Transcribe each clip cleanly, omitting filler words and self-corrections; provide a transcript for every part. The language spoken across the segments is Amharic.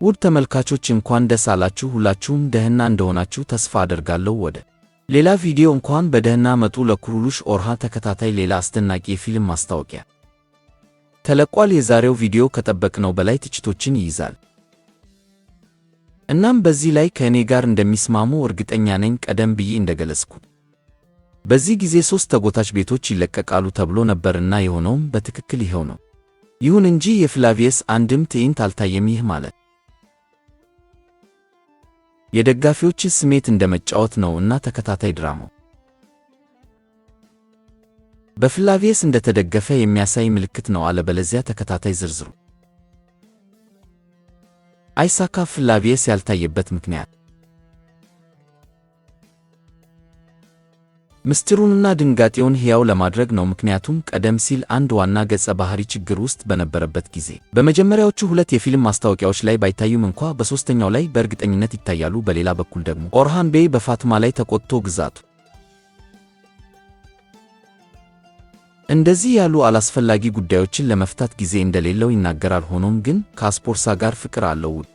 ውድ ተመልካቾች እንኳን ደስ አላችሁ። ሁላችሁም ደህና እንደሆናችሁ ተስፋ አደርጋለሁ። ወደ ሌላ ቪዲዮ እንኳን በደህና መጡ። ለኩሩሉሽ ኦርሃን ተከታታይ ሌላ አስደናቂ የፊልም ማስታወቂያ ተለቋል። የዛሬው ቪዲዮ ከጠበቅነው በላይ ትችቶችን ይይዛል። እናም በዚህ ላይ ከእኔ ጋር እንደሚስማሙ እርግጠኛ ነኝ። ቀደም ብዬ እንደገለጽኩት በዚህ ጊዜ 3 ተጎታች ቤቶች ይለቀቃሉ ተብሎ ነበርና የሆነውም በትክክል ይኸው ነው። ይሁን እንጂ የፍላቪየስ አንድም ትዕይንት አልታየም። ይህ ማለት የደጋፊዎች ስሜት እንደመጫወት ነው እና ተከታታይ ድራማው በፍላቪየስ እንደተደገፈ የሚያሳይ ምልክት ነው። አለበለዚያ ተከታታይ ዝርዝሩ አይሳካ። ፍላቪየስ ያልታየበት ምክንያት ምስጢሩንና ድንጋጤውን ሕያው ለማድረግ ነው። ምክንያቱም ቀደም ሲል አንድ ዋና ገጸ ባህሪ ችግር ውስጥ በነበረበት ጊዜ በመጀመሪያዎቹ 2 የፊልም ማስታወቂያዎች ላይ ባይታዩም እንኳ በሦስተኛው ላይ በእርግጠኝነት ይታያሉ። በሌላ በኩል ደግሞ ኦርሃን ቤይ በፋትማ ላይ ተቆጥቶ ግዛቱ እንደዚህ ያሉ አላስፈላጊ ጉዳዮችን ለመፍታት ጊዜ እንደሌለው ይናገራል። ሆኖም ግን ከአስፖርሳ ጋር ፍቅር አለው። ውድ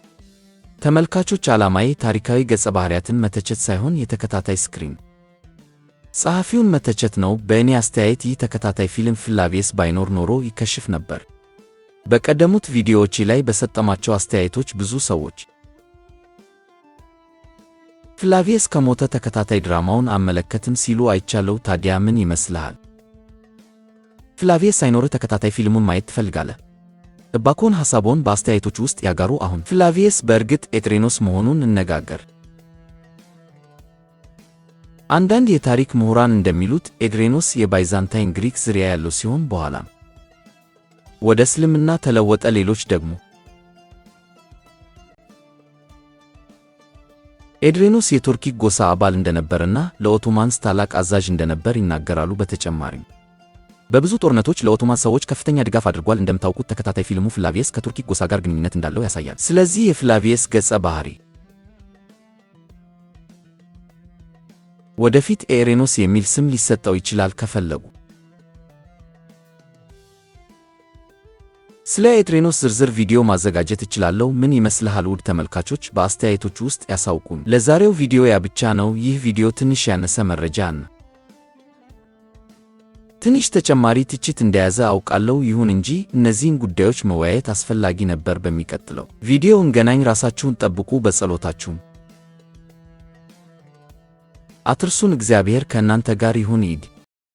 ተመልካቾች ዓላማዬ ታሪካዊ ገጸ ባህሪያትን መተቸት ሳይሆን የተከታታይ ስክሪን ጸሐፊውን መተቸት ነው። በእኔ አስተያየት ይህ ተከታታይ ፊልም ፍላቪየስ ባይኖር ኖሮ ይከሽፍ ነበር። በቀደሙት ቪዲዮዎቼ ላይ በሰጠማቸው አስተያየቶች ብዙ ሰዎች ፍላቪየስ ከሞተ ተከታታይ ድራማውን አመለከትም ሲሉ አይቻለው። ታዲያ ምን ይመስልሃል? ፍላቪየስ ሳይኖርህ ተከታታይ ፊልሙን ማየት ትፈልጋለህ? እባክዎን ሐሳቦን በአስተያየቶች ውስጥ ያጋሩ። አሁን ፍላቪየስ በእርግጥ ኤድሬኖስ መሆኑን እንነጋገር። አንዳንድ የታሪክ ምሁራን እንደሚሉት ኤድሬኖስ የባይዛንታይን ግሪክ ዝርያ ያለው ሲሆን በኋላም ወደ እስልምና ተለወጠ። ሌሎች ደግሞ ኤድሬኖስ የቱርኪክ ጎሳ አባል እንደነበርና ለኦቶማንስ ታላቅ አዛዥ እንደነበር ይናገራሉ። በተጨማሪም በብዙ ጦርነቶች ለኦቶማን ሰዎች ከፍተኛ ድጋፍ አድርጓል። እንደምታውቁት ተከታታይ ፊልሙ ፍላቪየስ ከቱርኪክ ጎሳ ጋር ግንኙነት እንዳለው ያሳያል። ስለዚህ የፍላቪየስ ገጸ ባህሪ ወደፊት ኤሬኖስ የሚል ስም ሊሰጠው ይችላል ከፈለጉ። ስለ ኤድሬኖስ ዝርዝር ቪዲዮ ማዘጋጀት እችላለሁ። ምን ይመስልሃል? ውድ ተመልካቾች በአስተያየቶች ውስጥ ያሳውቁን። ለዛሬው ቪዲዮ ያ ብቻ ነው። ይህ ቪዲዮ ትንሽ ያነሰ መረጃ እና ትንሽ ተጨማሪ ትችት እንደያዘ አውቃለሁ። ይሁን እንጂ እነዚህን ጉዳዮች መወያየት አስፈላጊ ነበር። በሚቀጥለው ቪዲዮ እንገናኝ። ራሳችሁን ጠብቁ፣ በጸሎታችሁም አትርሱን። እግዚአብሔር ከእናንተ ጋር ይሁን።